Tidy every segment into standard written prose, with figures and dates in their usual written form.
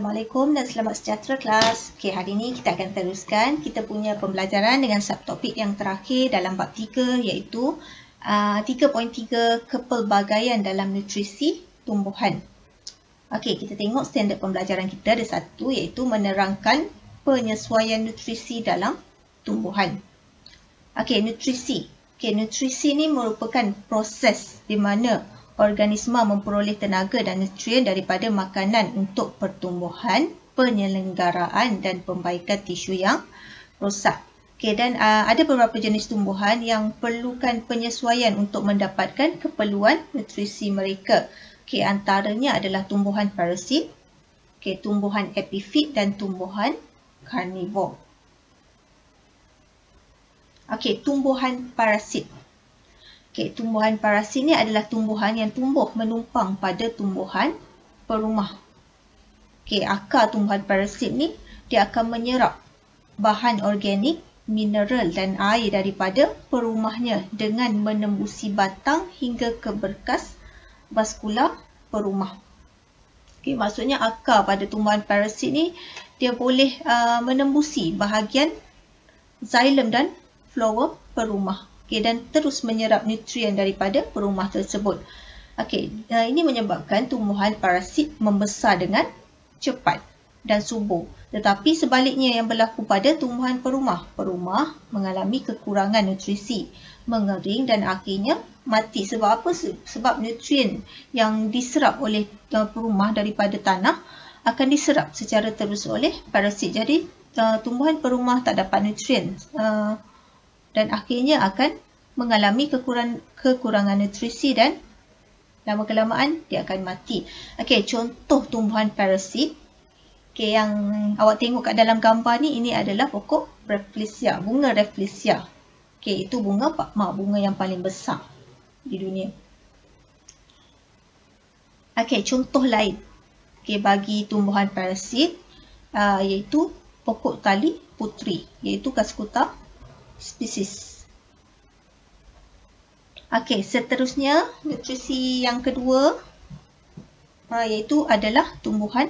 Assalamualaikum dan selamat sejahtera kelas. Okey, hari ini kita akan teruskan kita punya pembelajaran dengan subtopik yang terakhir dalam bab 3 iaitu 3.3 kepelbagaian dalam nutrisi tumbuhan. Okey, kita tengok standard pembelajaran kita ada satu iaitu menerangkan penyesuaian nutrisi dalam tumbuhan. Okey, nutrisi. Okey, nutrisi ni merupakan proses di mana organisma memperoleh tenaga dan nutrien daripada makanan untuk pertumbuhan, penyelenggaraan dan pembaikan tisu yang rosak. Okay, dan ada beberapa jenis tumbuhan yang perlukan penyesuaian untuk mendapatkan keperluan nutrisi mereka. Okay, antaranya adalah tumbuhan parasit, okay, tumbuhan epifit dan tumbuhan karnivor. Okay, tumbuhan parasit. Okay, tumbuhan parasit ni adalah tumbuhan yang tumbuh menumpang pada tumbuhan perumah. Okay, akar tumbuhan parasit ni dia akan menyerap bahan organik, mineral dan air daripada perumahnya dengan menembusi batang hingga ke berkas vaskular perumah. Okay, maksudnya akar pada tumbuhan parasit ni dia boleh menembusi bahagian xylem dan flower perumah. Okay, dan terus menyerap nutrien daripada perumah tersebut. Okay, ini menyebabkan tumbuhan parasit membesar dengan cepat dan subur. Tetapi sebaliknya yang berlaku pada tumbuhan perumah. Perumah mengalami kekurangan nutrisi, mengering dan akhirnya mati. Sebab apa? Sebab nutrien yang diserap oleh perumah daripada tanah akan diserap secara terus oleh parasit. Jadi tumbuhan perumah tak dapat nutrien. Dan akhirnya akan mengalami kekurangan nutrisi dan lama-kelamaan dia akan mati. Okey, contoh tumbuhan parasit okay, yang awak tengok kat dalam gambar ni, ini adalah pokok Rafflesia, bunga Rafflesia. Okey, itu bunga pakma, bunga yang paling besar di dunia. Okey, contoh lain okay, bagi tumbuhan parasit iaitu pokok tali putri, iaitu Cascota species. Okey, seterusnya nutrisi yang kedua iaitu adalah tumbuhan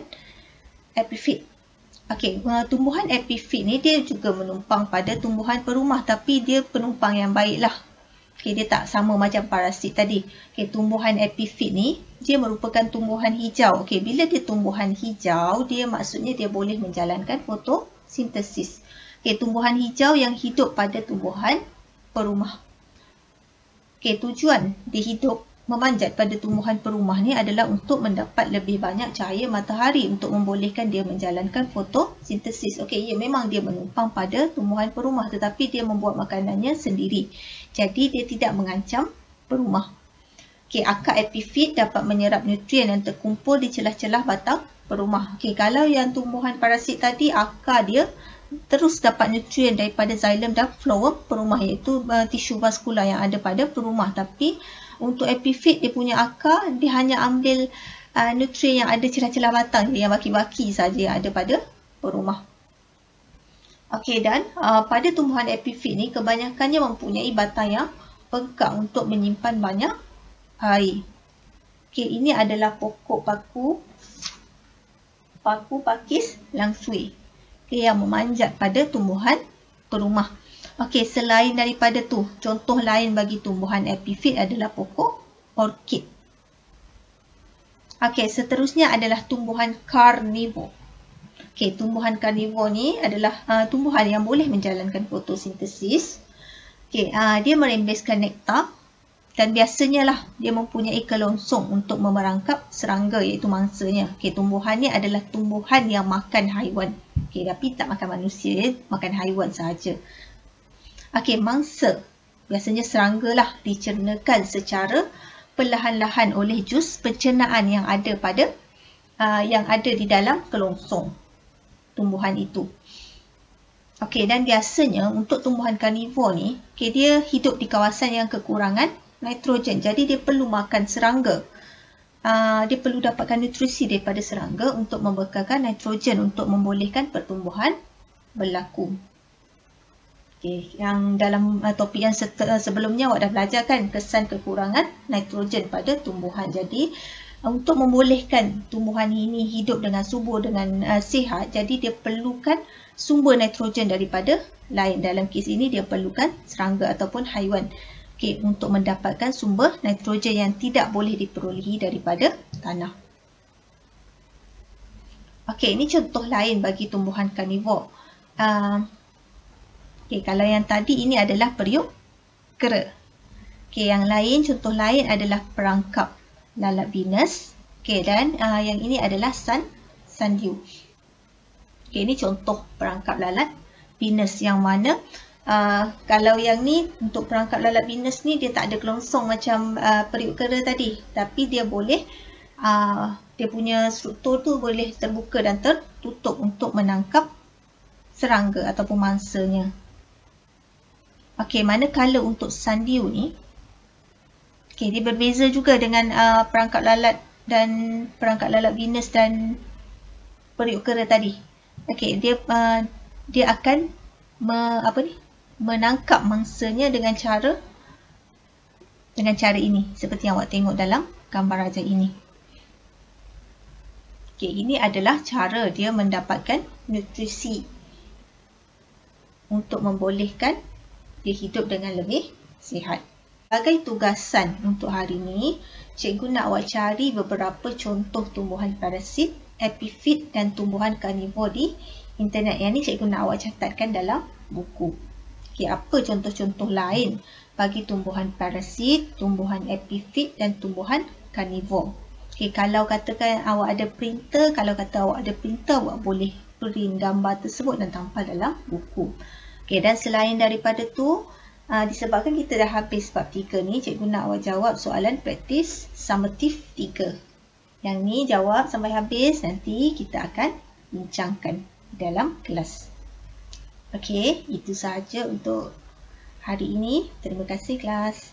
epifit. Okey, tumbuhan epifit ni dia juga menumpang pada tumbuhan perumah tapi dia penumpang yang baiklah. Okey, dia tak sama macam parasit tadi. Okey, tumbuhan epifit ni dia merupakan tumbuhan hijau. Okey, bila dia tumbuhan hijau, dia maksudnya dia boleh menjalankan fotosintesis. Okay, tumbuhan hijau yang hidup pada tumbuhan perumah. Okay, tujuan dia hidup memanjat pada tumbuhan perumah ni adalah untuk mendapat lebih banyak cahaya matahari untuk membolehkan dia menjalankan fotosintesis. Okay, ya memang dia menumpang pada tumbuhan perumah tetapi dia membuat makanannya sendiri. Jadi dia tidak mengancam perumah. Okay, akar epifit dapat menyerap nutrien yang terkumpul di celah-celah batang perumah. Okay, kalau yang tumbuhan parasit tadi akar dia terus dapat nutrien daripada xylem dan flower perumah iaitu tisu vaskular yang ada pada perumah. Tapi untuk epifit dia punya akar dia hanya ambil nutrien yang ada celah-celah batang yang baki-baki saja yang ada pada perumah. Okey, dan pada tumbuhan epifit ni kebanyakannya mempunyai batang yang bengkak untuk menyimpan banyak air. Okey, ini adalah pokok paku pakis langsui. Okay, yang memanjat pada tumbuhan perumah. Okey, selain daripada tu, contoh lain bagi tumbuhan epifit adalah pokok orkid. Okey, seterusnya adalah tumbuhan karnivor. Okey, tumbuhan karnivor ni adalah tumbuhan yang boleh menjalankan fotosintesis. Okey, dia merembeskan nektar dan biasanya lah dia mempunyai kelongsong untuk memerangkap serangga iaitu mangsanya. Okey, tumbuhan ni adalah tumbuhan yang makan haiwan. Okey, tapi tak makan manusia, makan haiwan sahaja. Okey, mangsa biasanya serangga lah dicernakan secara perlahan-lahan oleh jus pencernaan yang ada pada yang ada di dalam kelongsong tumbuhan itu. Okey, dan biasanya untuk tumbuhan karnivor ni, okay, dia hidup di kawasan yang kekurangan nitrogen. Jadi dia perlu makan serangga. Dia perlu dapatkan nutrisi daripada serangga untuk membekalkan nitrogen untuk membolehkan pertumbuhan berlaku. Okay, yang dalam topik yang sebelumnya awak dah belajar kan kesan kekurangan nitrogen pada tumbuhan. Jadi Untuk membolehkan tumbuhan ini hidup dengan subur, dengan sihat, jadi dia perlukan sumber nitrogen daripada lain. Dalam kes ini dia perlukan serangga ataupun haiwan. Okey, untuk mendapatkan sumber nitrogen yang tidak boleh diperolehi daripada tanah. Okey, ini contoh lain bagi tumbuhan karnivor. Okey, kalau yang tadi ini adalah periuk kera. Okey, yang lain, contoh lain adalah perangkap lalat Venus. Okey, dan yang ini adalah sandiu. Okey, ini contoh perangkap lalat Venus yang mana kalau yang ni untuk perangkap lalat Venus ni dia tak ada kelongsong macam periuk kera tadi, tapi dia boleh dia punya struktur tu boleh terbuka dan tertutup untuk menangkap serangga ataupun mangsanya. Okey, manakala untuk sandiu ni, okey, dia berbeza juga dengan perangkap lalat Venus dan periuk kera tadi. Okey, dia akan menangkap mangsanya dengan cara ini, seperti yang awak tengok dalam gambar rajah ini. Okey, ini adalah cara dia mendapatkan nutrisi untuk membolehkan dia hidup dengan lebih sihat. Sebagai tugasan untuk hari ini, cikgu nak awak cari beberapa contoh tumbuhan parasit, epifit dan tumbuhan karnivor di internet. Yang ni cikgu nak awak catatkan dalam buku. Okey, apa contoh-contoh lain bagi tumbuhan parasit, tumbuhan epifit dan tumbuhan karnivor? Okey, kalau katakan awak ada printer, awak boleh print gambar tersebut dan tampal dalam buku. Okey, dan selain daripada tu, disebabkan kita dah habis bab 3 ni, cikgu nak awak jawab soalan praktis summative 3. Yang ni jawab sampai habis, nanti kita akan bincangkan dalam kelas. Okey, itu sahaja untuk hari ini. Terima kasih kelas.